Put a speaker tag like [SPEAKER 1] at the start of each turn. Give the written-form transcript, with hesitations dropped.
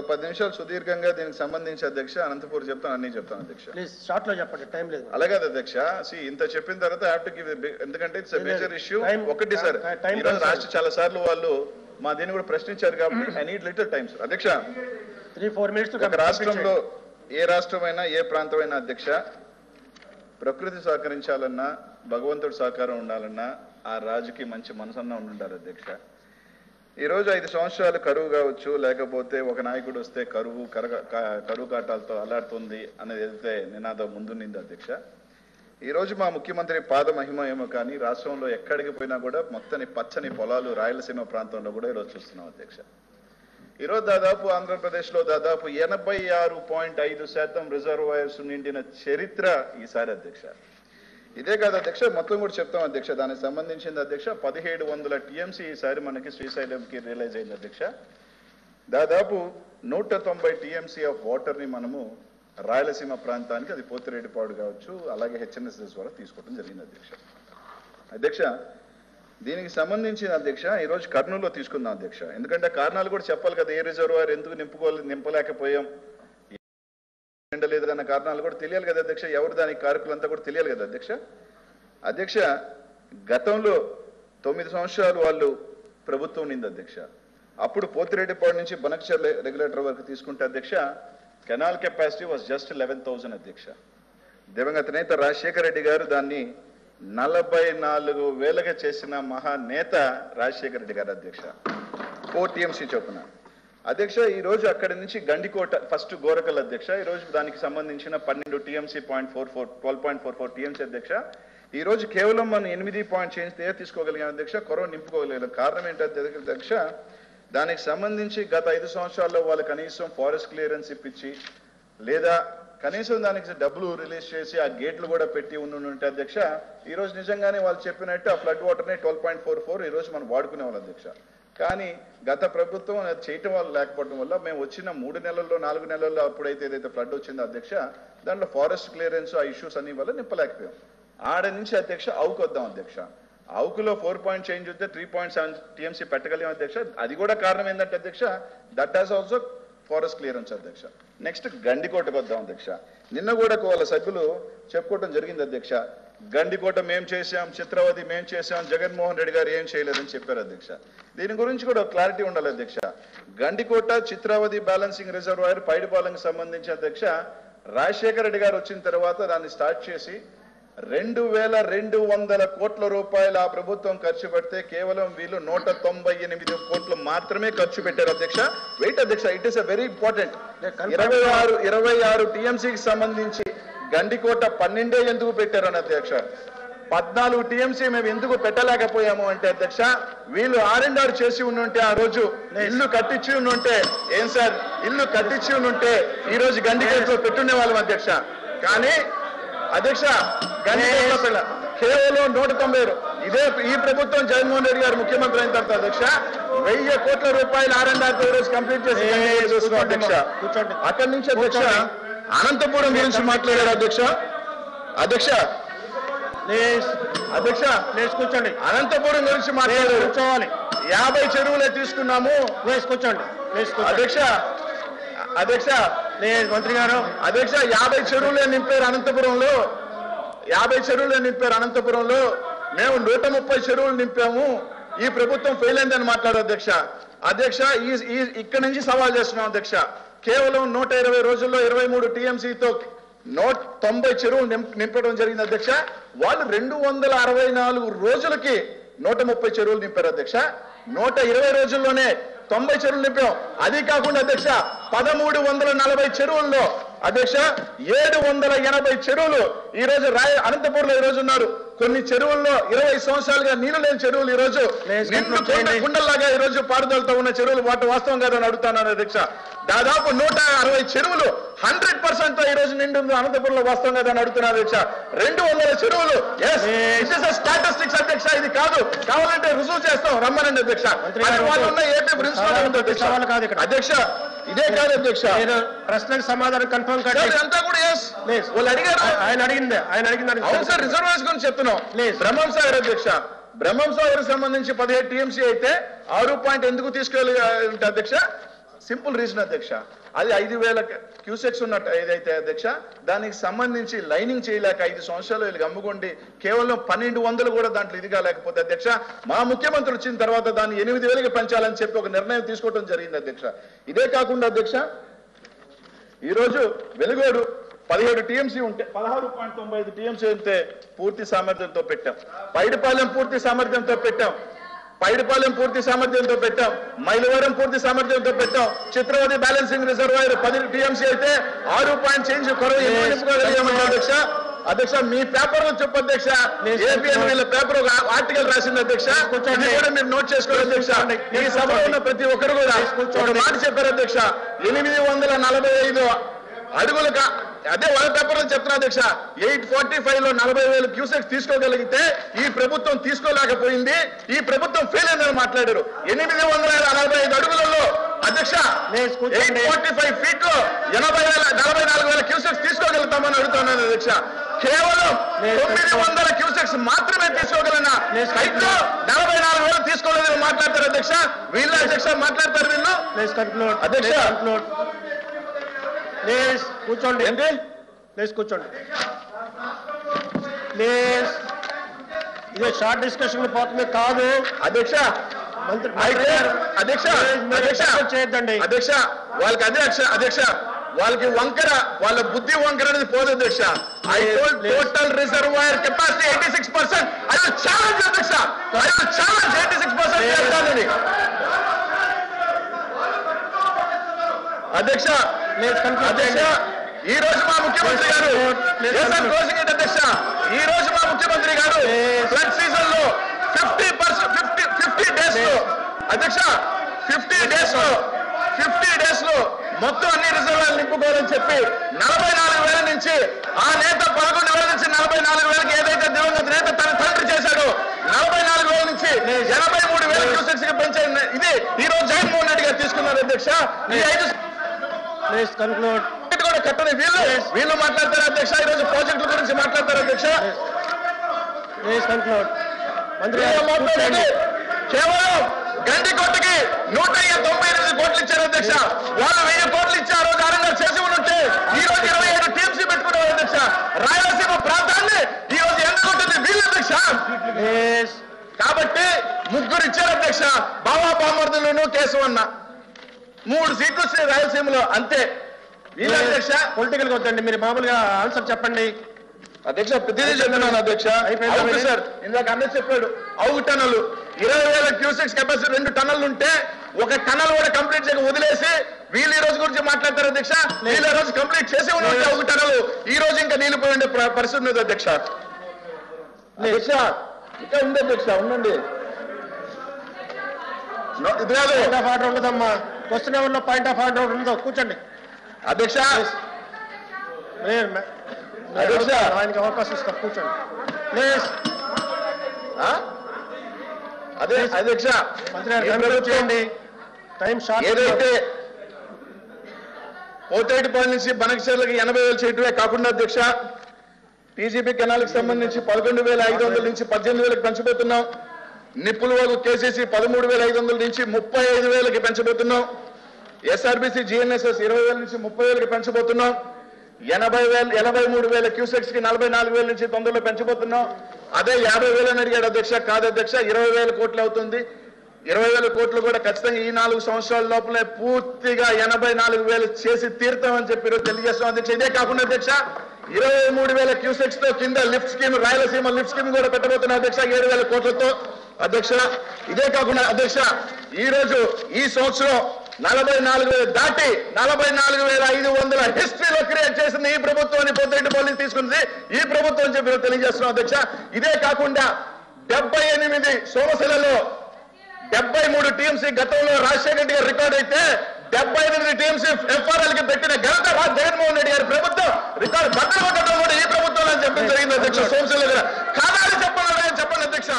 [SPEAKER 1] 10 నిమిషాలు సుదీర్ఘంగా దీనికి సంబంధించి అధ్యక్ష అనంతపూర్ చెప్తాను, అన్ని చెప్తాను అధ్యక్ష.
[SPEAKER 2] ప్లీజ్ షార్ట్ లో చెప్పండి, టైం లేదు.
[SPEAKER 1] అలాగే అధ్యక్ష, ఇంత చెప్పిన తర్వాత హ్యావ్ టు గివ్, ఎందుకంటే ఇట్స్ ఎ మేజర్ ఇష్యూ. ఒకటి సార్, ఈరోజు రాష్ట్ర చాలా సార్లు వాళ్ళు మా దీన్ని కూడా ప్రశ్నించారు కాబట్టి I need little time sir. అధ్యక్ష
[SPEAKER 2] 3-4 minutes
[SPEAKER 1] ఒక రాష్ట్రంలో ఏ రాష్ట్రమైనా ఏ ప్రాంతమైనా అధ్యక్ష ప్రకృతి సహకరించాలన్నా భగవంతుడి సహకారం ఉండాలన్నా ఆ రాజుకి మంచి మనసన్నా ఉండాలి అధ్యక్ష. ఈరోజు 5 సంవత్సరాలు కరువు కావచ్చు, లేకపోతే ఒక నాయకుడు వస్తే కరువు కాటాలతో అల్లాడుతుంది అనేది ఏదైతే నినాదం ముందుంది అధ్యక్ష, ఈరోజు మా ముఖ్యమంత్రి పాద మహిమ ఏమో కానీ రాష్ట్రంలో ఎక్కడికి పోయినా కూడా మొత్తం పచ్చని పొలాలు రాయలసీమ ప్రాంతంలో కూడా ఈరోజు చూస్తున్నాం అధ్యక్ష. ఈరోజు దాదాపు ఆంధ్రప్రదేశ్లో దాదాపు 86.5% రిజర్వాయర్స్ నిండిన చరిత్ర ఈసారి అధ్యక్ష. ఇదే కాదు అధ్యక్ష, మొత్తం కూడా చెప్తాం అధ్యక్ష. దానికి సంబంధించింది అధ్యక్ష 1700 టీఎంసీ ఈసారి మనకి శ్రీశైలంకి రియలైజ్ అయింది అధ్యక్ష. దాదాపు 190 టీఎంసీ ఆఫ్ వాటర్ని మనము రాయలసీమ ప్రాంతానికి, అది పోతిరెడ్డిపాడు కావచ్చు, అలాగే హెచ్ఎన్ఎస్ఎస్ ద్వారా తీసుకోవడం జరిగింది అధ్యక్ష. అధ్యక్ష దీనికి సంబంధించిన అధ్యక్ష ఈరోజు కర్నూలులో తీసుకుందాం అధ్యక్ష. ఎందుకంటే కారణాలు కూడా చెప్పాలి కదా, ఏ రిజర్వాయర్ ఎందుకు నింపలేకపోయాం, నిండలేదు అన్న కారణాలు కూడా తెలియాలి కదా అధ్యక్ష. ఎవరు దానికి కారకులంతా కూడా తెలియాలి కదా అధ్యక్ష. అధ్యక్ష గతంలో 9 సంవత్సరాలు వాళ్ళు ప్రభుత్వం నింది అధ్యక్ష. అప్పుడు పోతిరెడ్డిపాడు నుంచి బనకచర్ల రెగ్యులేటర్ వరకు తీసుకుంటే అధ్యక్ష కెనాల్ కెపాసిటీ వాజ్ జస్ట్ 11,000 అధ్యక్ష. దివంగత నేత రాజశేఖర రెడ్డి గారు దాన్ని 44,000గా చేసిన మహానేత రాజశేఖర రెడ్డి గారు అధ్యక్ష. 4 టీఎంసీ చొప్పున అధ్యక్ష. ఈ రోజు అక్కడి నుంచి గండికోట ఫస్ట్ గోరకల్ అధ్యక్ష, ఈ రోజు దానికి సంబంధించిన 12 టీఎంసీ 12.44 టీఎంసీ అధ్యక్ష. ఈ రోజు కేవలం మనం 8 పాయింట్ చేంజ్ తీసుకోగలిగాం అధ్యక్ష, కొరవ నింపుకోగలిగాం. కారణం ఏంటంటే అధ్యక్ష, దానికి సంబంధించి గత 5 సంవత్సరాల్లో వాళ్ళు కనీసం ఫారెస్ట్ క్లియరెన్స్ ఇప్పించి లేదా కనీసం దానికి డబ్బులు రిలీజ్ చేసి ఆ గేట్లు కూడా పెట్టి ఉంటే అధ్యక్ష, ఈ రోజు నిజంగానే వాళ్ళు చెప్పినట్టు ఆ ఫ్లడ్ వాటర్ని 12.44 ఈ రోజు మనం వాడుకునే వాళ్ళు అధ్యక్ష. కానీ గత ప్రభుత్వం అది చేయటం వల్ల లేకపోవడం వల్ల మేము వచ్చిన 3 నెలల్లో 4 నెలల్లో అప్పుడైతే ఏదైతే ఫ్లడ్ వచ్చిందో అధ్యక్ష, దాంట్లో ఫారెస్ట్ క్లియరెన్స్ ఆ ఇష్యూస్ అన్ని వల్ల నింపలేకపోయాం. ఆడ నుంచి అధ్యక్ష అవుకు వద్దాం అధ్యక్ష. అవుకులో 4 పాయింట్ చేంజ్ వస్తే 3.7 టీఎంసీ పెట్టగలిగాం అధ్యక్ష. అది కూడా కారణం ఏంటంటే అధ్యక్ష, that has also forest clearance అధ్యక్ష. నెక్స్ట్ గండికోటకు వద్దాం అధ్యక్ష. నిన్న కూడా వాళ్ళ సభ్యులు చెప్పుకోవడం జరిగింది అధ్యక్ష, గండికోట మేం చేశాం, చిత్రవతి మేం చేశాం, జగన్మోహన్ రెడ్డి గారు ఏం చేయలేదని చెప్పారు అధ్యక్ష. దీని గురించి కూడా క్లారిటీ ఉండాలి అధ్యక్ష. గండికోట చిత్రావతి బ్యాలెన్సింగ్ రిజర్వాయర్ పైడిపాలెంకి సంబంధించి అధ్యక్ష రాజశేఖర రెడ్డి గారు వచ్చిన తర్వాత దాన్ని స్టార్ట్ చేసి 2,200 కోట్ల రూపాయలు ఆ ప్రభుత్వం ఖర్చు పెడితే కేవలం వీళ్ళు 198 కోట్లు మాత్రమే ఖర్చు పెట్టారు అధ్యక్ష. వెయిట్ అధ్యక్ష, it is a very important. 26 టీఎంసీకి సంబంధించి గండికోట 12 ఎందుకు పెట్టారని అధ్యక్ష. 14 టీఎంసీ మేము ఎందుకు పెట్టలేకపోయాము అంటే అధ్యక్ష, వీళ్ళు R&R చేసి ఉంటే ఆ రోజు ఇల్లు కట్టించి ఉంటే, ఏం సార్ ఇల్లు కట్టించి ఉంటే ఈ రోజు గండికోటలో పెట్టుండే వాళ్ళం అధ్యక్ష. కానీ అధ్యక్ష గండికోట కేవలం 190 ఇదే ఈ ప్రభుత్వం జగన్మోహన్ రెడ్డి గారు ముఖ్యమంత్రి అయిన తర్వాత అధ్యక్ష 1000 కోట్ల రూపాయలు R&R ఈ రోజు కంప్లీట్ చేసి అధ్యక్ష. అక్కడి నుంచి అధ్యక్ష అనంతపురం గురించి మాట్లాడారు అధ్యక్ష. అధ్యక్ష అధ్యక్ష
[SPEAKER 2] కూర్చోండి.
[SPEAKER 1] అనంతపురం గురించి మాట్లాడారు.
[SPEAKER 2] కూర్చోవాలి.
[SPEAKER 1] 50 చెరువులే తీసుకున్నాము.
[SPEAKER 2] కూర్చోండి
[SPEAKER 1] అధ్యక్ష. అధ్యక్ష
[SPEAKER 2] మంత్రి గారు
[SPEAKER 1] అధ్యక్ష 50 చెరువులే నింపారు అనంతపురంలో. 50 చెరువులే నింపారు అనంతపురంలో. మేము 130 చెరువులు నింపాము. ఈ ప్రభుత్వం ఫెయిల్ అయిందని మాట్లాడారు అధ్యక్ష. అధ్యక్ష ఇక్కడి నుంచి సవాల్ చేస్తున్నాం అధ్యక్ష. కేవలం 120 రోజుల్లో 23 టీఎంసీతో 190 చెరువులు నింపడం జరిగింది అధ్యక్ష. వాళ్ళు 264 రోజులకి 130 చెరువులు నింపారు అధ్యక్ష. 120 రోజుల్లోనే 90 చెరువులు నింపాం. అది కాకుండా అధ్యక్ష 1340 చెరువుల్లో అధ్యక్ష 780 చెరువులు ఈ రోజు అనంతపూర్లో ఈ రోజు ఉన్నారు. కొన్ని చెరువుల్లో 20 సంవత్సరాలుగా నీళ్లు లేని చెరువులు ఈ రోజు కుండల్లాగా ఈ రోజు పారుదలతో ఉన్న చెరువులు వాస్తవం కాదని అడుగుతాను అధ్యక్ష. దాదాపు 160 చెరువులు 100% ఈ రోజు నిండు అనంతపురంలో వాస్తవం కాదని అడుగుతున్నారు అధ్యక్ష. 200 చెరువులు స్టాటిస్టిక్స్ అధ్యక్ష. ఇది కాదు, కావాలంటే రుజువు చేస్తాం, రమ్మనండి అధ్యక్ష. వాళ్ళు ఉన్న ఏపీ ప్రిన్సిపల్ అధ్యక్ష. ఇదే కాదు అధ్యక్ష,
[SPEAKER 2] ప్రశ్నకు సమాధానం కన్ఫర్మ్
[SPEAKER 1] అంతా కూడా వాళ్ళు అడిగారు.
[SPEAKER 2] ఆయన అడిగింది
[SPEAKER 1] అవును సార్, రిజర్వాయర్స్ గురించి చెప్తున్నాం. బ్రహ్మం సాగర్ అధ్యక్ష, బ్రహ్మం సాగర్ సంబంధించి 17 టీఎంసీ అయితే 6 పాయింట్ ఎందుకు తీసుకెళ్ళి అధ్యక్ష సింపుల్ రీజన్ అధ్యక్ష, అది 5,000 క్యూసెక్స్ ఉన్నట్టు ఏదైతే అధ్యక్ష, దానికి సంబంధించి లైనింగ్ చేయలేక 5 సంవత్సరాలు వీళ్ళకి అమ్ముకోండి, కేవలం 1,200 కూడా దాంట్లో ఇది కాలేకపోతే అధ్యక్ష, మా ముఖ్యమంత్రి వచ్చిన తర్వాత దాన్ని 8,000కి పెంచాలని చెప్పి ఒక నిర్ణయం తీసుకోవడం జరిగింది అధ్యక్ష. ఇదే కాకుండా అధ్యక్ష, ఈరోజు వెలుగోడు 17 టీఎంసీ ఉంటే 16.95 టీఎంసీ ఉంటే పూర్తి సామర్థ్యంతో పెట్టాం. పైడిపాలెం పూర్తి సామర్థ్యంతో పెట్టాం. మైలవరం పూర్తి సామర్థ్యంతో పెట్టాం. చిత్రవతి బ్యాలెన్సింగ్ రిజర్వాయర్ 10 టీఎంసీ అయితే 6 పాయింట్ చేంజ్ కొరవ అధ్యక్ష. అధ్యక్ష మీ పేపర్ లో చెప్పు అధ్యక్ష, ఏపీఎన్ వీళ్ళ పేపర్ ఒక ఆర్టికల్ రాసింది అధ్యక్ష, ఇది కూడా మీరు నోట్ చేసుకోవాలి అధ్యక్ష. ఈ సభలో ఉన్న ప్రతి ఒక్కరు కూడా ఒక మాట చెప్పారు అధ్యక్ష, 845 అడుగులుగా అదే వాళ్ళ పేపర్లో చెప్తున్నా అధ్యక్ష, 845 లో 40,000 క్యూసెక్స్ తీసుకోగలిగితే ఈ ప్రభుత్వం తీసుకోలేకపోయింది, ఈ ప్రభుత్వం ఫెయిల్ అయిందని మాట్లాడారు. 845 అడుగులలో అధ్యక్ష 845 ఫీట్ లో 44,000 క్యూసెక్స్ తీసుకోగలుగుతామని అడుగుతున్నాను అధ్యక్ష. కేవలం 900 క్యూసెక్స్ మాత్రమే తీసుకోగలనా, హైట్ లో 44,000 తీసుకోలేదని మాట్లాడతారు అధ్యక్ష. వీళ్ళు అధ్యక్ష మాట్లాడతారు వీళ్ళు అధ్యక్ష.
[SPEAKER 2] ప్లీజ్ కూర్చోండి. ఏంటి ప్లీజ్ కూర్చోండి ప్లీజ్. ఇదే షార్ట్ డిస్కషన్ పోతుంది కాదు అధ్యక్ష. చేయొద్దండి అధ్యక్ష. వాళ్ళకి అధ్యక్ష వాళ్ళకి వంకర, వాళ్ళ బుద్ధి వంకర అనేది పోదు అధ్యక్ష. I told total reservoir capacity 86%. I will challenge అధ్యక్ష, ఐ విల్ ఛాలెంజ్ 86% చేస్తానని అధ్యక్ష. అధ్యక్ష ఈ రోజు మా ముఖ్యమంత్రి గారు అధ్యక్ష, ఈ రోజు మా ముఖ్యమంత్రి గారు ఫ్లడ్ సీజన్ లో 50 డేస్ లో అధ్యక్ష 50 డేస్ లో మొత్తం అన్ని రిజర్వాయర్లు నింపుకోవాలని చెప్పి 44,000 నుంచి ఆ నేత 11,000 నుంచి 44,000కి ఏదైతే దివంగత నేత తన తండ్రి చేశాడో 44,000 నుంచి 83,000 క్యూసెక్స్ కి పెంచే ఇది ఈ రోజు జగన్మోహన్ రెడ్డి గారు తీసుకున్నారు అధ్యక్ష. ఈ 5 కూడా కట్టని వీళ్ళు మాట్లాడతారు అధ్యక్ష. ఈ రోజు ప్రాజెక్టుల గురించి మాట్లాడతారు అధ్యక్ష. కేవలం గండికోటకి 198 కోట్లు ఇచ్చారు అధ్యక్ష. వాళ్ళు 1000 కోట్లు ఇచ్చి ఆ రోజు ఆరంగా చేసి ఉంటే ఈ రోజు 27 టీమ్స్ పెట్టుకున్నారు అధ్యక్ష. రాయలసీమ ప్రాంతాన్ని ఈ రోజు ఎండగొట్టింది వీళ్ళు అధ్యక్ష. కాబట్టి 3 ఇచ్చారు అధ్యక్ష, బావా బామర్దులను కేశవన్న 3 సీట్లు వస్తాయి రాయలసీమలో అంతే. వీళ్ళ అధ్యక్ష పొలిటికల్ వద్దండి, మీరు మామూలుగా ఆన్సర్ చెప్పండి అధ్యక్ష. ప్రతిదీ చెప్తున్నాను అధ్యక్ష. సార్ ఇందాక అన్నది చెప్పాడు, అవుట్ టనల్ 20,000 క్యూసెక్స్ కెపాసిటీ 2 టన్నలు ఉంటే 1 టన్నల్ కూడా కంప్లీట్ చేయక వదిలేసి వీళ్ళు ఈ రోజు గురించి మాట్లాడతారు అధ్యక్ష. వీళ్ళు ఈ రోజు కంప్లీట్ చేసి ఉంటే 1 టన్నలు ఈ రోజు ఇంకా నీళ్ళు పోయి ఉండే పరిస్థితి ఉన్నది అధ్యక్ష. అధ్యక్ష ఇంకా ఉంది అధ్యక్ష, ఉండండి. ఇది కాదు పాయింట్ ఆఫ్ ఆర్డర్ ఉండదమ్మా, క్వశ్చన్ అవర్లో పాయింట్ ఆఫ్ ఆర్డర్ ఉండదు. కూర్చోండి అధ్యక్ష. ఆయనకి అవకాశం ఇస్తాం, కూర్చోండి ప్లీజ్. అదే అధ్యక్ష మంత్రి గారు చేయండి, టైం షార్ట్. ఏదైతే పోతేటిపాలెం నుంచి బనకచెర్లకి 80,000 చేయటమే కాకుండా అధ్యక్ష, టీజీపీ కెనాల్కి సంబంధించి 11,500 నుంచి 18,000కి పెంచబోతున్నాం. నిప్పులవాగు కేసీసీ 13,500 నుంచి 35,000కి పెంచబోతున్నాం. ఎస్ఆర్బీసీ జిఎన్ఎస్ఎస్ 20,000 నుంచి 30,000కి పెంచబోతున్నాం. 83,000 క్యూసెక్స్ కి 44,000 నుంచి 90,000 పెంచబోతున్నాం. అదే 50,000 అని అడిగాడు అధ్యక్ష. కాదు అధ్యక్ష, 20,000 కోట్లు అవుతుంది. 20,000 కోట్లు కూడా ఖచ్చితంగా ఈ 4 సంవత్సరాల లోపలే పూర్తిగా 84,000 చేసి తీరుతామని చెప్పి తెలియజేస్తాం అధ్యక్ష. ఇదే కాకుండా అధ్యక్ష 23,000 క్యూసెక్స్ తో కింద lift scheme, Rayalaseema lift scheme కూడా పెట్టబోతున్నా అధ్యక్ష 7,000 కోట్లతో అధ్యక్ష. ఇదే కాకుండా అధ్యక్ష ఈ రోజు ఈ సంవత్సరం 44,000 దాటి 44,500 హిస్టరీలో క్రియేట్ చేసింది ఈ ప్రభుత్వాన్ని పొద్దుటి పోలీసు తీసుకుంది ఈ ప్రభుత్వం చెప్పి తెలియజేస్తున్నాం అధ్యక్ష. ఇదే కాకుండా 78 సోమశిలలో 73 టీఎంసీ గతంలో రాజశేఖర రెడ్డి గారు రికార్డ్ అయితే 78 టీఎంసీ ఎఫ్ఆర్ఎల్ కి పెట్టిన ఘనత జగన్మోహన్ రెడ్డి గారి ప్రభుత్వం రికార్డు బద్దలు కొట్టడం కూడా ఈ ప్రభుత్వం అని చెప్పడం జరిగింది అధ్యక్ష. సోమశిల కాదని చెప్పండి అధ్యక్ష.